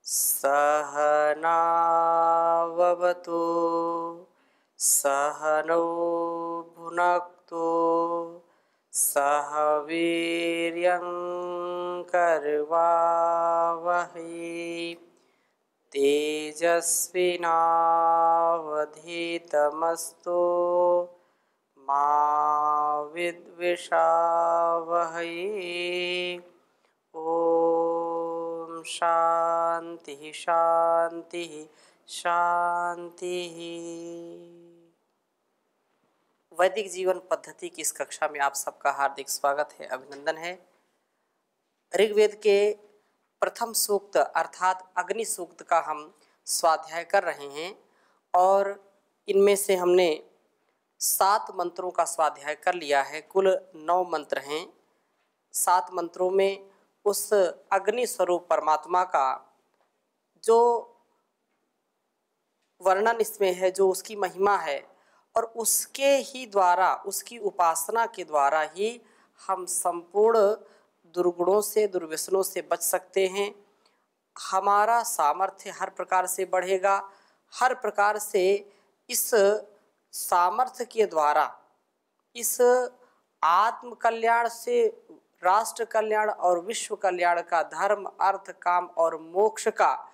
सहनाववतु सहनौ भुनक्तु सह वीर्यं करवावहै तेजस्विनावधीतमस्तु मा विद्विषावहै। ओम शांति शांति शांति। वैदिक जीवन पद्धति की इस कक्षा में आप सबका हार्दिक स्वागत है, अभिनंदन है। ऋग्वेद के प्रथम सूक्त अर्थात अग्नि सूक्त का हम स्वाध्याय कर रहे हैं और इनमें से हमने 7 मंत्रों का स्वाध्याय कर लिया है। कुल 9 मंत्र हैं। 7 मंत्रों में उस अग्नि स्वरूप परमात्मा का जो वर्णन इसमें है, जो उसकी महिमा है और उसके ही द्वारा, उसकी उपासना के द्वारा ही हम संपूर्ण दुर्गुणों से, दुर्व्यसनों से बच सकते हैं। हमारा सामर्थ्य हर प्रकार से बढ़ेगा। हर प्रकार से इस सामर्थ्य के द्वारा, इस आत्म कल्याण से राष्ट्र कल्याण और विश्व कल्याण का, धर्म अर्थ काम और मोक्ष का,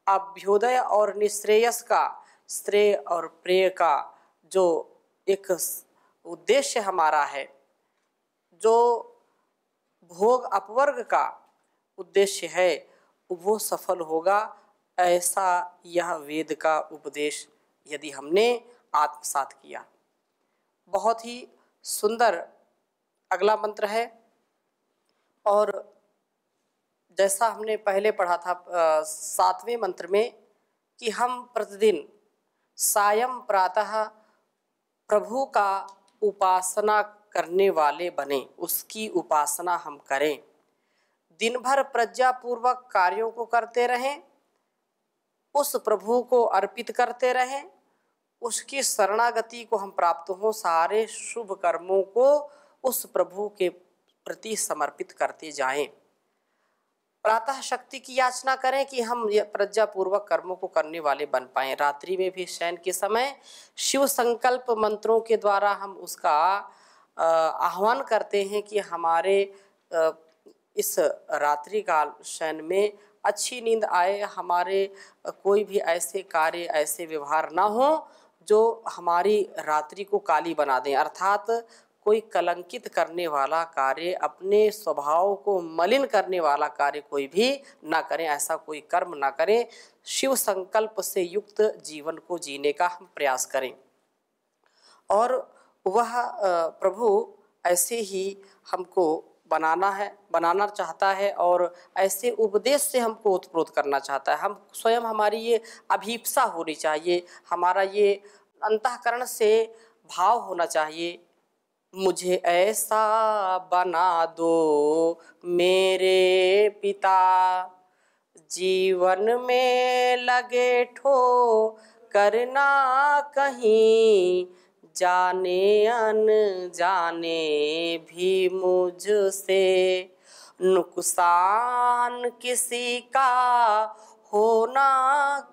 अभ्युदय और निश्रेयस का, श्रेय और प्रेय का जो एक उद्देश्य हमारा है, जो भोग अपवर्ग का उद्देश्य है, वो सफल होगा। ऐसा यह वेद का उपदेश यदि हमने आत्मसात किया। बहुत ही सुंदर अगला मंत्र है। और जैसा हमने पहले पढ़ा था 7वें मंत्र में कि हम प्रतिदिन सायं प्रातः प्रभु का उपासना करने वाले बने, उसकी उपासना हम करें। दिन भर प्रज्ञापूर्वक कार्यों को करते रहें, उस प्रभु को अर्पित करते रहें, उसकी शरणागति को हम प्राप्त हो, सारे शुभ कर्मों को उस प्रभु के प्रति समर्पित करते जाएं। प्रातः शक्ति की याचना करें कि हम प्रज्ञापूर्वक कर्मों को करने वाले बन पाएं। रात्रि में भी शयन के समय शिव संकल्प मंत्रों के द्वारा हम उसका आह्वान करते हैं कि हमारे इस रात्रि काल शयन में अच्छी नींद आए, हमारे कोई भी ऐसे कार्य, ऐसे व्यवहार ना हो जो हमारी रात्रि को काली बना दें। अर्थात कोई कलंकित करने वाला कार्य, अपने स्वभाव को मलिन करने वाला कार्य कोई भी ना करें, ऐसा कोई कर्म ना करें। शिव संकल्प से युक्त जीवन को जीने का हम प्रयास करें। और वह प्रभु ऐसे ही हमको बनाना चाहता है और ऐसे उपदेश से हमको उत्प्रोत करना चाहता है। हम स्वयं, हमारी ये अभीप्सा होनी चाहिए, हमारा ये अंतःकरण से भाव होना चाहिए, मुझे ऐसा बना दो मेरे पिता, जीवन में लगे ठो करना कहीं, जाने अनजाने भी मुझसे नुकसान किसी का होना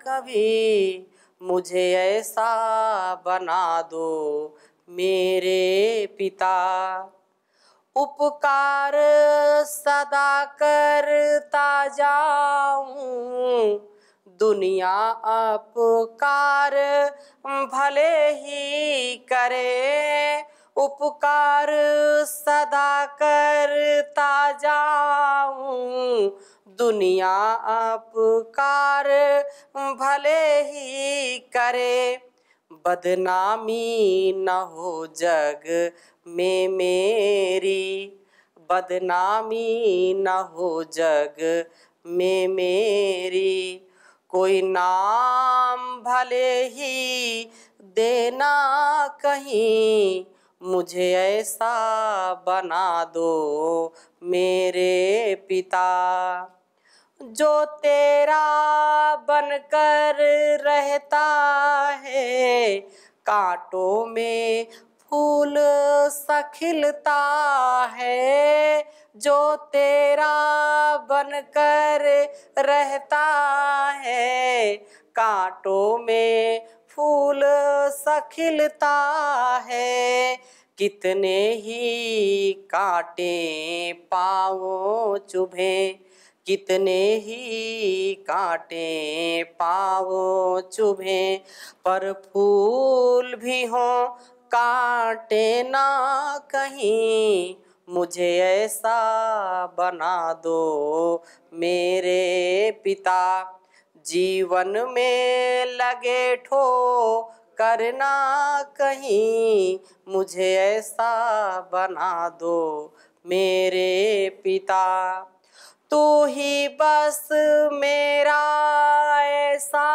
कभी, मुझे ऐसा बना दो मेरे पिता। उपकार सदा करता जाऊं, दुनिया अपकार भले ही करे, उपकार सदा करता जाऊं, दुनिया अपकार भले ही करे, बदनामी न हो जग में मेरी, बदनामी न हो जग में मेरी, कोई नाम भले ही देना कहीं, मुझे ऐसा बना दो मेरे पिता। जो तेरा बनकर रहता है, कांटों में फूल सा खिलता है जो तेरा बनकर रहता है, कांटों में फूल सा खिलता है, कितने ही कांटे पाँवों चुभे, कितने ही कांटे पाँवों चुभे, पर फूल भी हों कांटे ना कहीं, मुझे ऐसा बना दो मेरे पिता। जीवन में लगे ठो करना कहीं, मुझे ऐसा बना दो मेरे पिता। तू ही बस मेरा ऐसा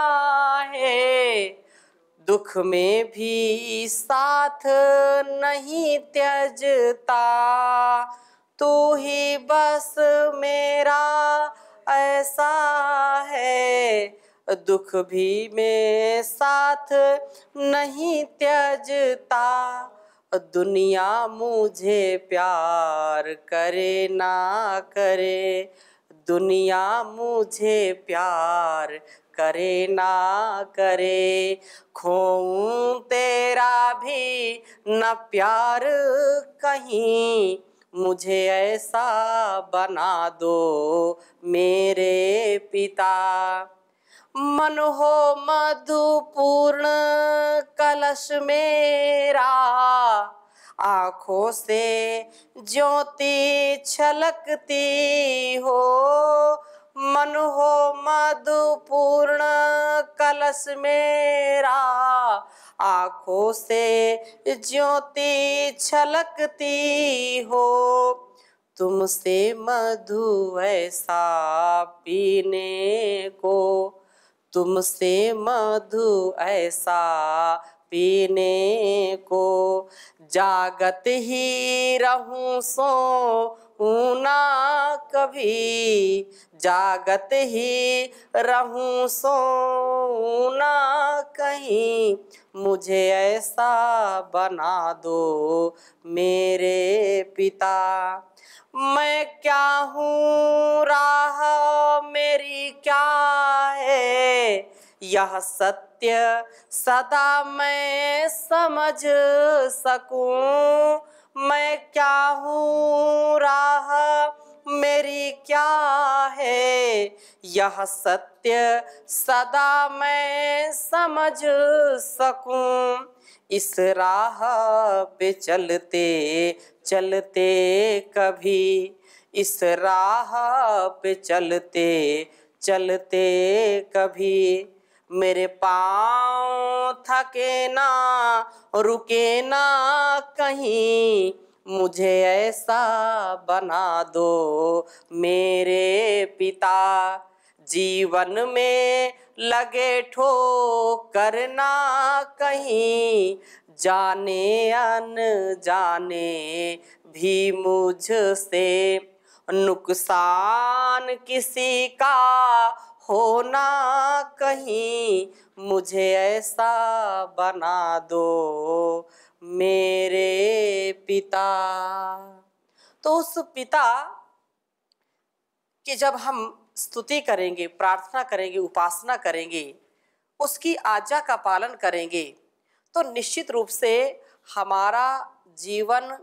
है, दुख में भी साथ नहीं त्यजता। तू ही बस मेरा ऐसा है, दुख भी में साथ नहीं त्यजता। दुनिया मुझे प्यार करे ना करे, दुनिया मुझे प्यार करे ना करे, खोऊं तेरा भी न प्यार कहीं, मुझे ऐसा बना दो मेरे पिता। मन हो मधुपूर्ण कलश मेरा, आँखों से ज्योति छलकती हो। मन हो मधुपूर्ण कलश मेरा, आँखों से ज्योति छलकती हो। तुमसे मधु ऐसा पीने को, तुमसे मधु ऐसा पीने को, जागत ही रहूं सोऊं ना कभी, जागत ही रहूं सोऊं ना कहीं, मुझे ऐसा बना दो मेरे पिता। मैं क्या हूँ राह मेरी क्या है, यह सत्य सदा मैं समझ सकूं। मैं क्या हूँ राह मेरी क्या है, यह सत्य सदा मैं समझ सकूं। इस राह पे चलते चलते कभी, इस राह पे चलते चलते कभी, मेरे पाँव थके ना रुके ना कहीं, मुझे ऐसा बना दो मेरे पिता। जीवन में लगे ठोकर ना कहीं, जाने अनजाने भी मुझसे नुकसान किसी का होना कहीं, मुझे ऐसा बना दो मेरे पिता। तो उस पिता कि जब हम स्तुति करेंगे, प्रार्थना करेंगे, उपासना करेंगे, उसकी आज्ञा का पालन करेंगे, तो निश्चित रूप से हमारा जीवन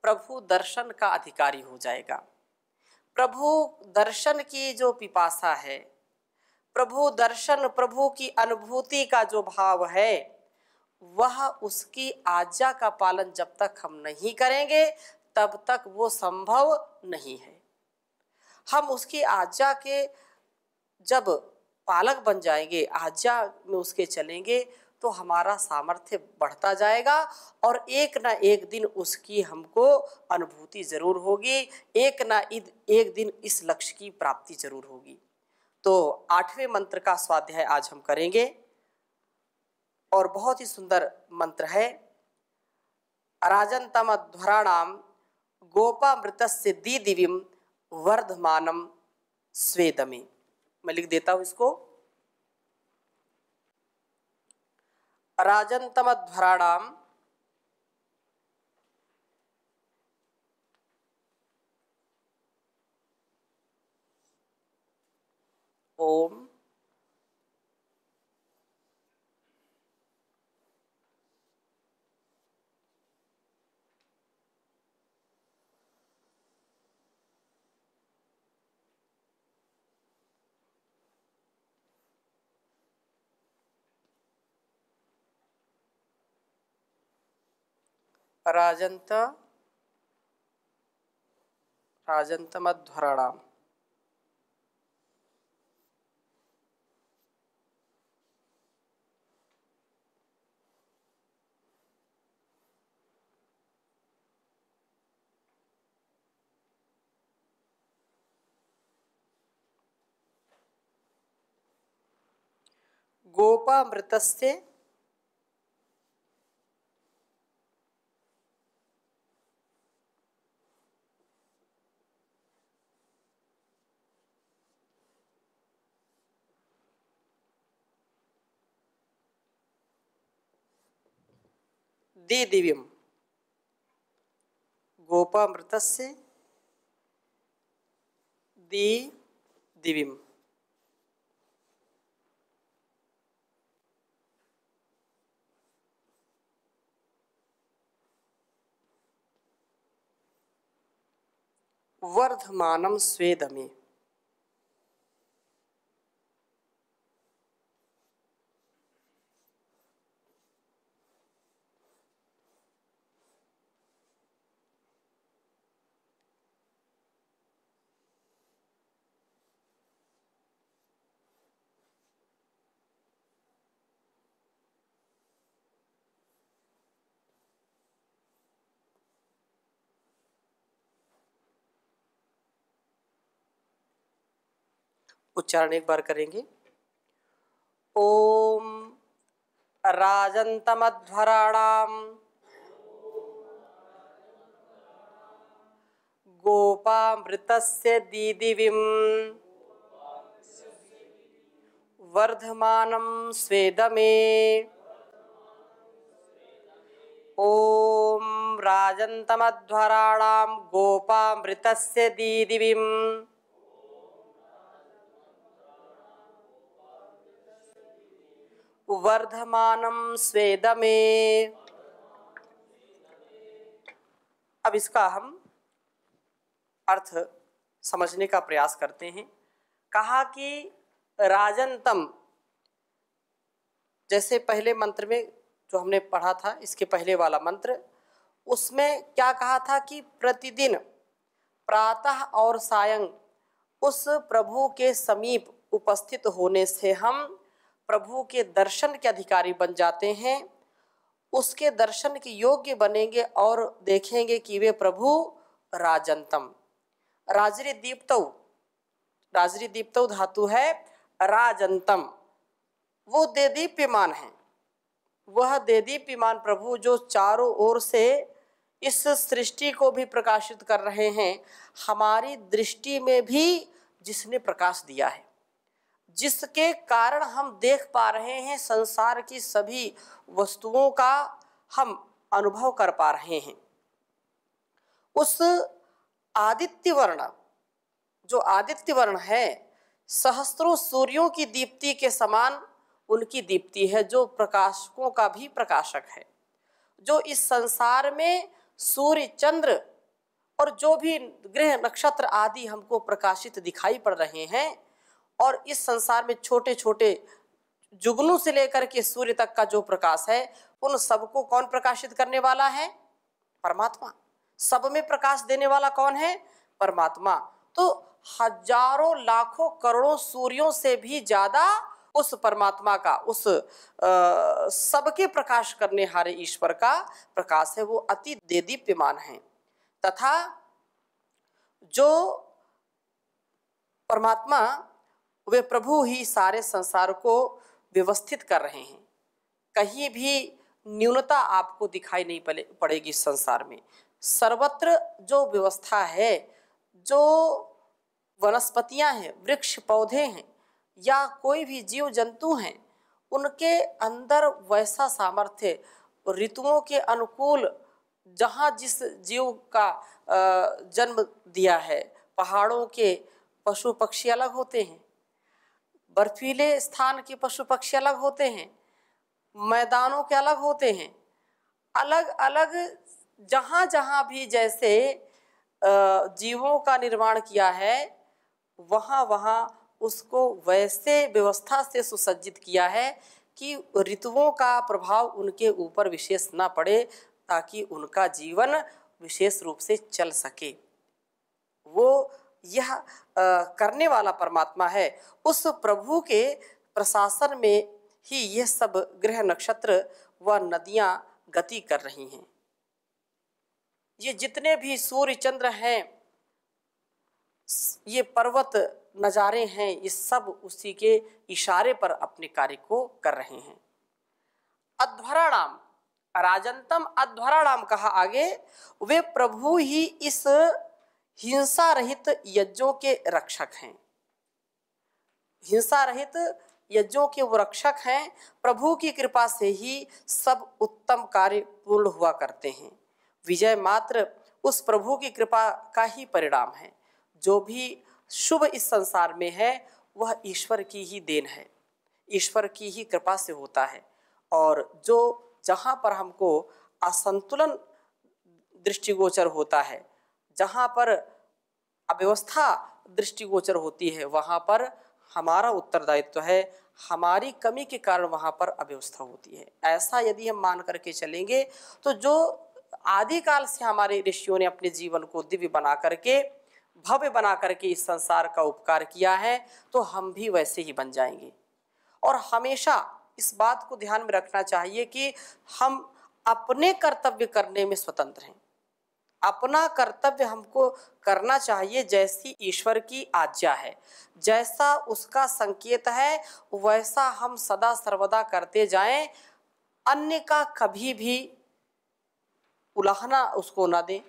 प्रभु दर्शन का अधिकारी हो जाएगा। प्रभु दर्शन की जो पिपासा है, प्रभु दर्शन, प्रभु की अनुभूति का जो भाव है, वह उसकी आज्ञा का पालन जब तक हम नहीं करेंगे तब तक वो संभव नहीं है। हम उसकी आज्ञा के जब पालक बन जाएंगे, आज्ञा में उसके चलेंगे, तो हमारा सामर्थ्य बढ़ता जाएगा और एक ना एक दिन उसकी हमको अनुभूति जरूर होगी, एक ना एक दिन इस लक्ष्य की प्राप्ति जरूर होगी। तो 8वें मंत्र का स्वाध्याय आज हम करेंगे और बहुत ही सुंदर मंत्र है। राजन्तम ध्वराणाम गोपामृतस्य दीदिविम वर्धमानम स्वेदमे। मैं लिख देता हूं इसको। राजन्तम ध्वराणाम ओम राजंत राजंतमध्वराणाम गोपामृतस्य दिव्यम गोपामृतस्य दिव्यम वर्धमानम स्वेदमे उच्चारण एक बार करेंगे। ओम राजंतमध्वराणाम गोपामृतस्य दीदिविम वर्धमानं स्वेदमे। ओम राजंतमध्वराणाम गोपामृतस्य दीदिविम वर्धमानं स्वेदमे। अब इसका हम अर्थ समझने का प्रयास करते हैं। कहा कि राजंतम, जैसे पहले मंत्र में जो हमने पढ़ा था, इसके पहले वाला मंत्र, उसमें क्या कहा था कि प्रतिदिन प्रातः और सायं उस प्रभु के समीप उपस्थित होने से हम प्रभु के दर्शन के अधिकारी बन जाते हैं, उसके दर्शन के योग्य बनेंगे और देखेंगे कि वे प्रभु राजंतम। राजरी दीप्तौ धातु है राजंतम, वो देदीप्यमान है। वह देदीप्यमान प्रभु जो चारों ओर से इस सृष्टि को भी प्रकाशित कर रहे हैं, हमारी दृष्टि में भी जिसने प्रकाश दिया है, जिसके कारण हम देख पा रहे हैं, संसार की सभी वस्तुओं का हम अनुभव कर पा रहे हैं। उस आदित्य वर्ण, जो आदित्य वर्ण है, सहस्त्रों सूर्यों की दीप्ति के समान उनकी दीप्ति है, जो प्रकाशकों का भी प्रकाशक है। जो इस संसार में सूर्य, चंद्र और जो भी ग्रह नक्षत्र आदि हमको प्रकाशित दिखाई पड़ रहे हैं, और इस संसार में छोटे छोटे जुगनू से लेकर के सूर्य तक का जो प्रकाश है, उन सबको कौन प्रकाशित करने वाला है? परमात्मा। सब में प्रकाश देने वाला कौन है? परमात्मा। तो हजारों लाखों करोड़ों सूर्यों से भी ज्यादा उस परमात्मा का, उस सबके प्रकाश करने हारे ईश्वर का प्रकाश है, वो अति देदीप्यमान है। तथा जो परमात्मा, वे प्रभु ही सारे संसार को व्यवस्थित कर रहे हैं। कहीं भी न्यूनता आपको दिखाई नहीं पड़ेगी इस संसार में। सर्वत्र जो व्यवस्था है, जो वनस्पतियां हैं, वृक्ष पौधे हैं, या कोई भी जीव जंतु हैं, उनके अंदर वैसा सामर्थ्य, ऋतुओं के अनुकूल जहाँ जिस जीव का जन्म दिया है, पहाड़ों के पशु पक्षी अलग होते हैं, बर्फीले स्थान के पशु पक्षी अलग होते हैं, मैदानों के अलग होते हैं, अलग अलग जहाँ जहाँ भी जैसे जीवों का निर्माण किया है वहाँ वहाँ उसको वैसे व्यवस्था से सुसज्जित किया है कि ऋतुओं का प्रभाव उनके ऊपर विशेष ना पड़े, ताकि उनका जीवन विशेष रूप से चल सके। वो यह करने वाला परमात्मा है। उस प्रभु के प्रशासन में ही यह सब ग्रह नक्षत्र व नदियाँ गति कर रही हैं। ये जितने भी सूर्य चंद्र हैं, ये पर्वत नज़ारे हैं, ये सब उसी के इशारे पर अपने कार्य को कर रहे हैं। अध्वराणाम, राजंतम अध्वराणाम कहा आगे, वे प्रभु ही इस हिंसा रहित यज्ञों के रक्षक हैं। हिंसा रहित यज्ञों के वो रक्षक हैं। प्रभु की कृपा से ही सब उत्तम कार्य पूर्ण हुआ करते हैं। विजय मात्र उस प्रभु की कृपा का ही परिणाम है। जो भी शुभ इस संसार में है वह ईश्वर की ही देन है, ईश्वर की ही कृपा से होता है। और जो जहाँ पर हमको असंतुलन दृष्टिगोचर होता है, जहाँ पर अव्यवस्था दृष्टिगोचर होती है, वहाँ पर हमारा उत्तरदायित्व है। हमारी कमी के कारण वहाँ पर अव्यवस्था होती है। ऐसा यदि हम मान करके चलेंगे तो जो आदिकाल से हमारे ऋषियों ने अपने जीवन को दिव्य बना करके, भव्य बना करके इस संसार का उपकार किया है, तो हम भी वैसे ही बन जाएंगे। और हमेशा इस बात को ध्यान में रखना चाहिए कि हम अपने कर्तव्य करने में स्वतंत्र हैं। अपना कर्तव्य हमको करना चाहिए, जैसी ईश्वर की आज्ञा है, जैसा उसका संकेत है, वैसा हम सदा सर्वदा करते जाएं। अन्य का कभी भी उलाहना उसको ना दें।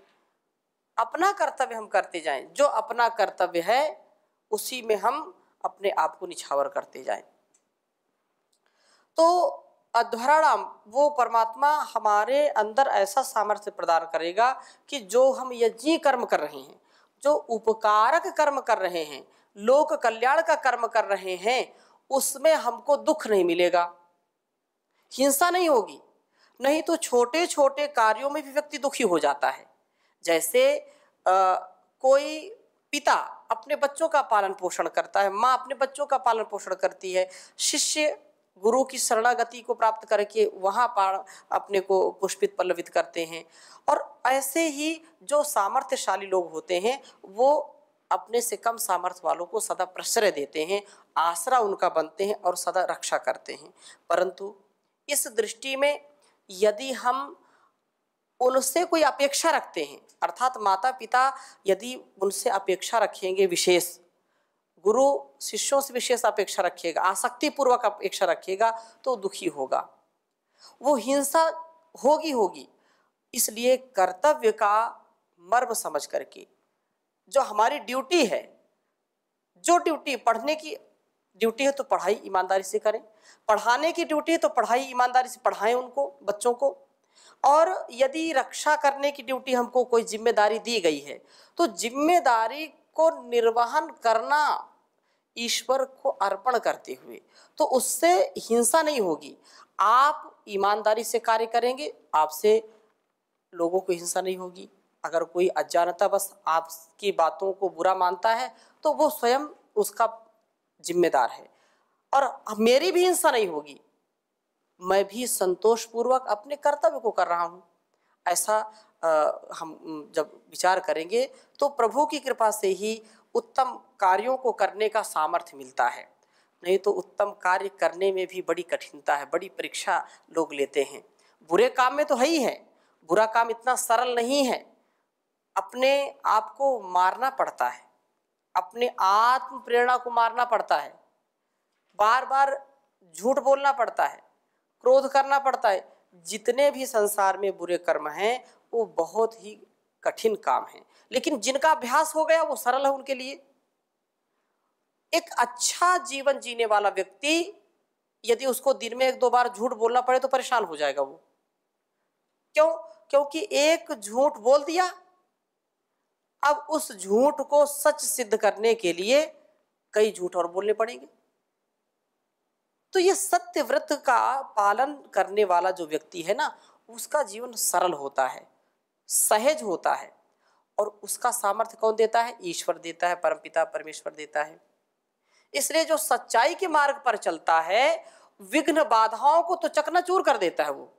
अपना कर्तव्य हम करते जाएं। जो अपना कर्तव्य है उसी में हम अपने आप को निछावर करते जाएं। तो अध्वराणाम, वो परमात्मा हमारे अंदर ऐसा सामर्थ्य प्रदान करेगा कि जो हम यज्ञ कर्म कर रहे हैं, जो उपकारक कर्म कर रहे हैं, लोक कल्याण का कर्म कर रहे हैं, उसमें हमको दुख नहीं मिलेगा, हिंसा नहीं होगी। नहीं तो छोटे छोटे कार्यों में भी व्यक्ति दुखी हो जाता है। जैसे कोई पिता अपने बच्चों का पालन पोषण करता है, माँ अपने बच्चों का पालन पोषण करती है, शिष्य गुरु की शरणागति को प्राप्त करके वहाँ पर अपने को पुष्पित पल्लवित करते हैं। और ऐसे ही जो सामर्थ्यशाली लोग होते हैं वो अपने से कम सामर्थ्य वालों को सदा प्रश्रय देते हैं, आसरा उनका बनते हैं और सदा रक्षा करते हैं। परंतु इस दृष्टि में यदि हम उनसे कोई अपेक्षा रखते हैं, अर्थात माता पिता यदि उनसे अपेक्षा रखेंगे, विशेष गुरु शिष्यों से विशेष अपेक्षा रखेगा, आसक्ति पूर्वक अपेक्षा रखेगा, तो दुखी होगा, वो हिंसा होगी। इसलिए कर्तव्य का मर्म समझ करके जो हमारी ड्यूटी है, जो ड्यूटी पढ़ने की ड्यूटी है तो पढ़ाई ईमानदारी से करें, पढ़ाने की ड्यूटी है तो पढ़ाई ईमानदारी से पढ़ाएं उनको, बच्चों को। और यदि रक्षा करने की ड्यूटी हमको कोई जिम्मेदारी दी गई है तो जिम्मेदारी को निर्वहन करना ईश्वर को अर्पण करते हुए, तो उससे हिंसा नहीं होगी। आप ईमानदारी से कार्य करेंगे, आपसे लोगों को हिंसा नहीं होगी। अगर कोई अज्ञानता बस आपकी बातों को बुरा मानता है तो वो स्वयं उसका जिम्मेदार है, और मेरी भी हिंसा नहीं होगी, मैं भी संतोषपूर्वक अपने कर्तव्य को कर रहा हूँ। ऐसा हम जब विचार करेंगे तो प्रभु की कृपा से ही उत्तम कार्यों को करने का सामर्थ्य मिलता है। नहीं तो उत्तम कार्य करने में भी बड़ी कठिनता है, बड़ी परीक्षा लोग लेते हैं। बुरे काम में तो है ही है, बुरा काम इतना सरल नहीं है। अपने आप को मारना पड़ता है, अपने आत्म प्रेरणा को मारना पड़ता है, बार बार झूठ बोलना पड़ता है, क्रोध करना पड़ता है। जितने भी संसार में बुरे कर्म हैं वो बहुत ही कठिन काम है, लेकिन जिनका अभ्यास हो गया वो सरल है उनके लिए। एक अच्छा जीवन जीने वाला व्यक्ति यदि उसको दिन में 1-2 बार झूठ बोलना पड़े तो परेशान हो जाएगा वो। क्यों? क्योंकि एक झूठ बोल दिया, अब उस झूठ को सच सिद्ध करने के लिए कई झूठ और बोलने पड़ेंगे। तो ये सत्य व्रत का पालन करने वाला जो व्यक्ति है ना, उसका जीवन सरल होता है, सहज होता है। और उसका सामर्थ्य कौन देता है? ईश्वर देता है, परमपिता परमेश्वर देता है। इसलिए जो सच्चाई के मार्ग पर चलता है, विघ्न बाधाओं को तो चकनाचूर कर देता है। वो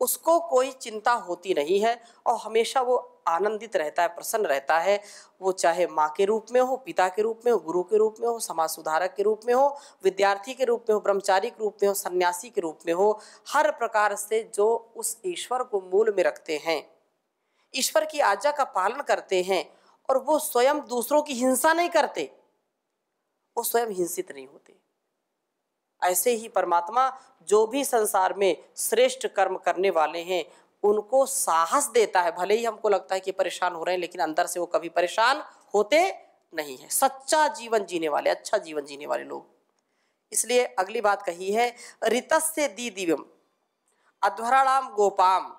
उसको कोई चिंता होती नहीं है और हमेशा वो आनंदित रहता है, प्रसन्न रहता है। वो चाहे माँ के रूप में हो, पिता के रूप में हो, गुरु के रूप में हो, समाज सुधारक के रूप में हो, विद्यार्थी के रूप में हो, ब्रह्मचारी के रूप में हो, सन्यासी के रूप में हो, हर प्रकार से जो उस ईश्वर को मूल में रखते हैं, ईश्वर की आज्ञा का पालन करते हैं, और वो स्वयं दूसरों की हिंसा नहीं करते, वो स्वयं हिंसित नहीं होते। ऐसे ही परमात्मा जो भी संसार में श्रेष्ठ कर्म करने वाले हैं, उनको साहस देता है। भले ही हमको लगता है कि परेशान हो रहे हैं, लेकिन अंदर से वो कभी परेशान होते नहीं है। सच्चा जीवन जीने वाले, अच्छा जीवन जीने वाले लोग। इसलिए अगली बात कही है, ऋतस्य दी दिव्यम अध्वराणाम गोपाम।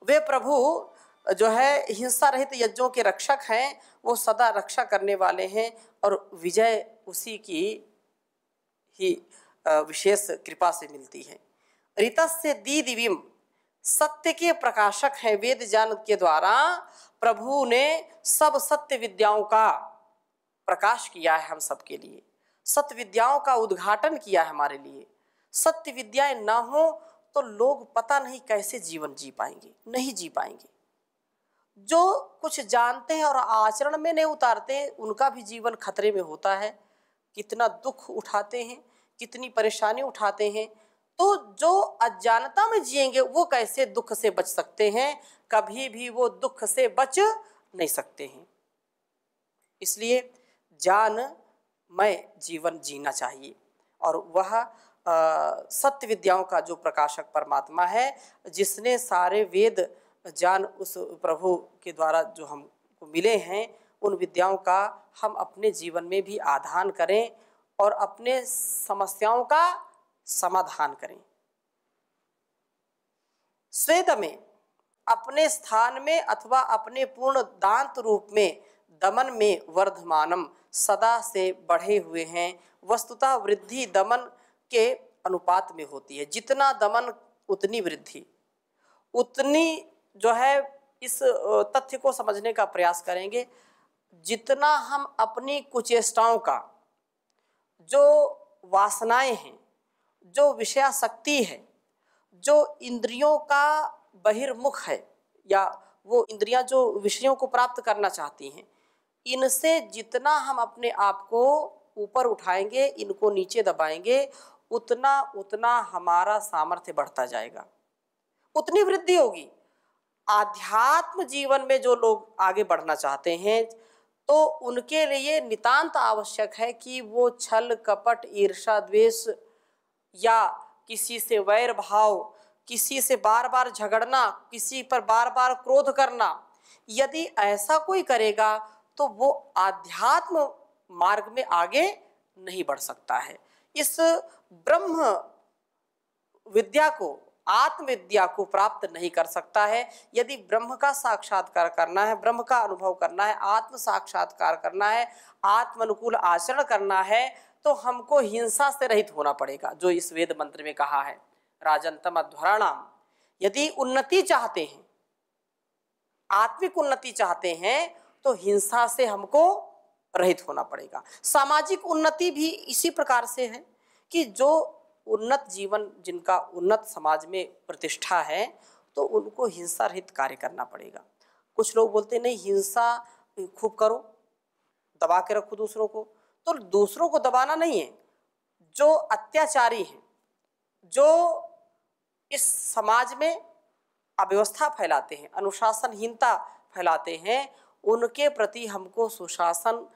वे प्रभु जो है हिंसा रहित यज्ञों के रक्षक हैं, वो सदा रक्षा करने वाले हैं, और विजय उसी की ही विशेष कृपा से मिलती है। ऋतस्य दी दिव्यम, सत्य के प्रकाशक हैं। वेद ज्ञान के द्वारा प्रभु ने सब सत्य विद्याओं का प्रकाश किया है हम सबके लिए, सत्य विद्याओं का उद्घाटन किया है हमारे लिए। सत्य विद्याएं ना हो तो लोग पता नहीं कैसे जीवन जी पाएंगे, नहीं जी पाएंगे। जो कुछ जानते हैं और आचरण में नहीं उतारते, उनका भी जीवन खतरे में होता है। कितना दुख उठाते हैं, कितनी परेशानी उठाते हैं। तो जो अज्ञानता में जिएंगे वो कैसे दुख से बच सकते हैं? कभी भी वो दुख से बच नहीं सकते हैं। इसलिए ज्ञानमय जीवन जीना चाहिए, और वह सत्य विद्याओं का जो प्रकाशक परमात्मा है, जिसने सारे वेद ज्ञान उस प्रभु के द्वारा जो हमको मिले हैं, उन विद्याओं का हम अपने जीवन में भी आधान करें और अपने समस्याओं का समाधान करें। स्वेद में अपने स्थान में अथवा अपने पूर्ण दांत रूप में दमन में वर्धमानम सदा से बढ़े हुए हैं। वस्तुतः वृद्धि दमन के अनुपात में होती है। जितना दमन उतनी वृद्धि। उतनी जो है, इस तथ्य को समझने का प्रयास करेंगे, जितना हम अपनी कुचेष्टाओं का, जो वासनाएं हैं, जो विषयासक्ति है, जो इंद्रियों का बहिर्मुख है, या वो इंद्रियां जो विषयों को प्राप्त करना चाहती हैं, इनसे जितना हम अपने आप को ऊपर उठाएंगे, इनको नीचे दबाएंगे, उतना उतना हमारा सामर्थ्य बढ़ता जाएगा, उतनी वृद्धि होगी। आध्यात्म जीवन में जो लोग आगे बढ़ना चाहते हैं, तो उनके लिए नितांत आवश्यक है कि वो छल कपट, ईर्ष्या, द्वेष, या किसी से वैर भाव, किसी से बार बार झगड़ना, किसी पर बार बार क्रोध करना, यदि ऐसा कोई करेगा तो वो आध्यात्म मार्ग में आगे नहीं बढ़ सकता है। इस ब्रह्म विद्या को, आत्मविद्या को प्राप्त नहीं कर सकता है। यदि ब्रह्म का साक्षात्कार करना है, ब्रह्म का अनुभव करना है, आत्म साक्षात्कार करना है, आत्म अनुकूल आचरण करना है, तो हमको हिंसा से रहित होना पड़ेगा, जो इस वेद मंत्र में कहा है, राजंतम अध्वराणाम। यदि उन्नति चाहते हैं, आत्मिक उन्नति चाहते हैं, तो हिंसा से हमको रहित होना पड़ेगा। सामाजिक उन्नति भी इसी प्रकार से है कि जो उन्नत जीवन, जिनका उन्नत समाज में प्रतिष्ठा है, तो उनको हिंसा रहित कार्य करना पड़ेगा। कुछ लोग बोलते नहीं, हिंसा खूब करो, दबा के रखो दूसरों को। तो दूसरों को दबाना नहीं है, जो अत्याचारी हैं, जो इस समाज में अव्यवस्था फैलाते हैं, अनुशासनहीनता फैलाते हैं, उनके प्रति हमको सुशासन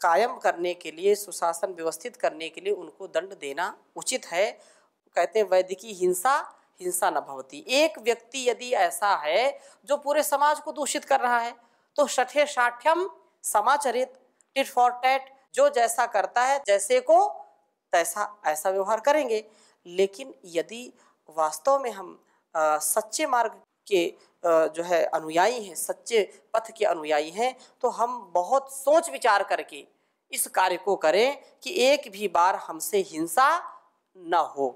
कायम करने के लिए, सुशासन व्यवस्थित करने के लिए उनको दंड देना उचित है। कहते हैं वैदिकी हिंसा हिंसा न भवति। एक व्यक्ति यदि ऐसा है जो पूरे समाज को दूषित कर रहा है, तो शठे शाठ्यम समाचरित, टिट फॉर टैट, जो जैसा करता है जैसे को तैसा ऐसा व्यवहार करेंगे। लेकिन यदि वास्तव में हम सच्चे मार्ग के जो है अनुयायी हैं, सच्चे पथ के अनुयायी हैं, तो हम बहुत सोच विचार करके इस कार्य को करें कि एक भी बार हमसे हिंसा न हो।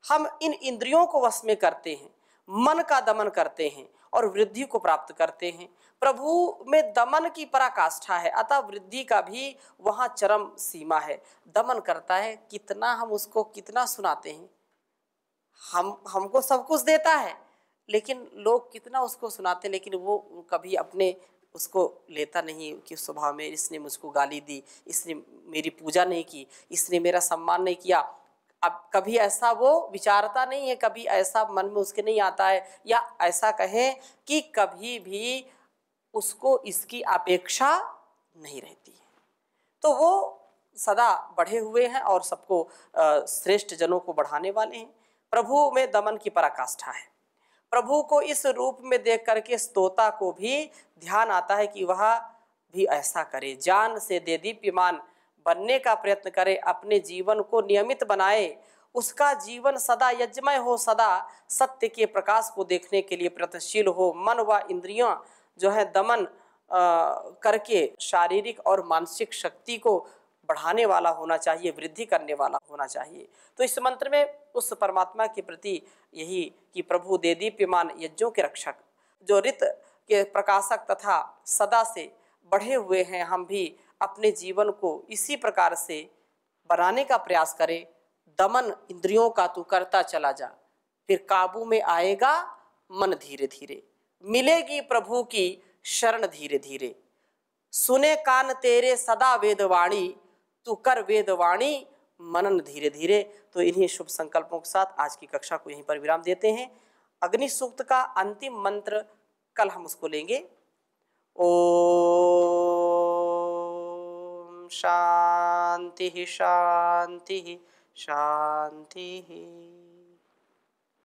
हम इन इंद्रियों को वश में करते हैं, मन का दमन करते हैं और वृद्धि को प्राप्त करते हैं। प्रभु में दमन की पराकाष्ठा है, अतः वृद्धि का भी वहाँ चरम सीमा है। दमन करता है, कितना हम उसको कितना सुनाते हैं। हमको सब कुछ देता है, लेकिन लोग कितना उसको सुनाते, लेकिन वो कभी अपने उसको लेता नहीं कि स्वभाव में इसने मुझको गाली दी, इसने मेरी पूजा नहीं की, इसने मेरा सम्मान नहीं किया। अब कभी ऐसा वो विचारता नहीं है, कभी ऐसा मन में उसके नहीं आता है, या ऐसा कहें कि कभी भी उसको इसकी अपेक्षा नहीं रहती है। तो वो सदा बढ़े हुए हैं और सबको श्रेष्ठ जनों को बढ़ाने वाले हैं। प्रभु में दमन की पराकाष्ठा है। प्रभु को इस रूप में देख करके स्तोता को भी ध्यान आता है कि वह भी ऐसा करे, जान से दे दीप्यमान बनने का प्रयत्न करे, अपने जीवन को नियमित बनाए, उसका जीवन सदा यज्ञमय हो, सदा सत्य के प्रकाश को देखने के लिए प्रयत्नशील हो। मन व इंद्रियां जो है दमन करके शारीरिक और मानसिक शक्ति को बढ़ाने वाला होना चाहिए, वृद्धि करने वाला होना चाहिए। तो इस मंत्र में उस परमात्मा के प्रति यही कि प्रभु दे दीप्यमान यज्ञों के रक्षक, जो ऋत के प्रकाशक तथा सदा से बढ़े हुए हैं, हम भी अपने जीवन को इसी प्रकार से बनाने का प्रयास करें। दमन इंद्रियों का तू करता चला जा, फिर काबू में आएगा मन धीरे धीरे, मिलेगी प्रभु की शरण धीरे धीरे। सुने कान तेरे सदा वेदवाणी, तू कर वेदवाणी मनन धीरे धीरे। तो इन्हीं शुभ संकल्पों के साथ आज की कक्षा को यहीं पर विराम देते हैं। अग्नि सूक्त का अंतिम मंत्र कल हम उसको लेंगे। ओम शांति शांति शांति।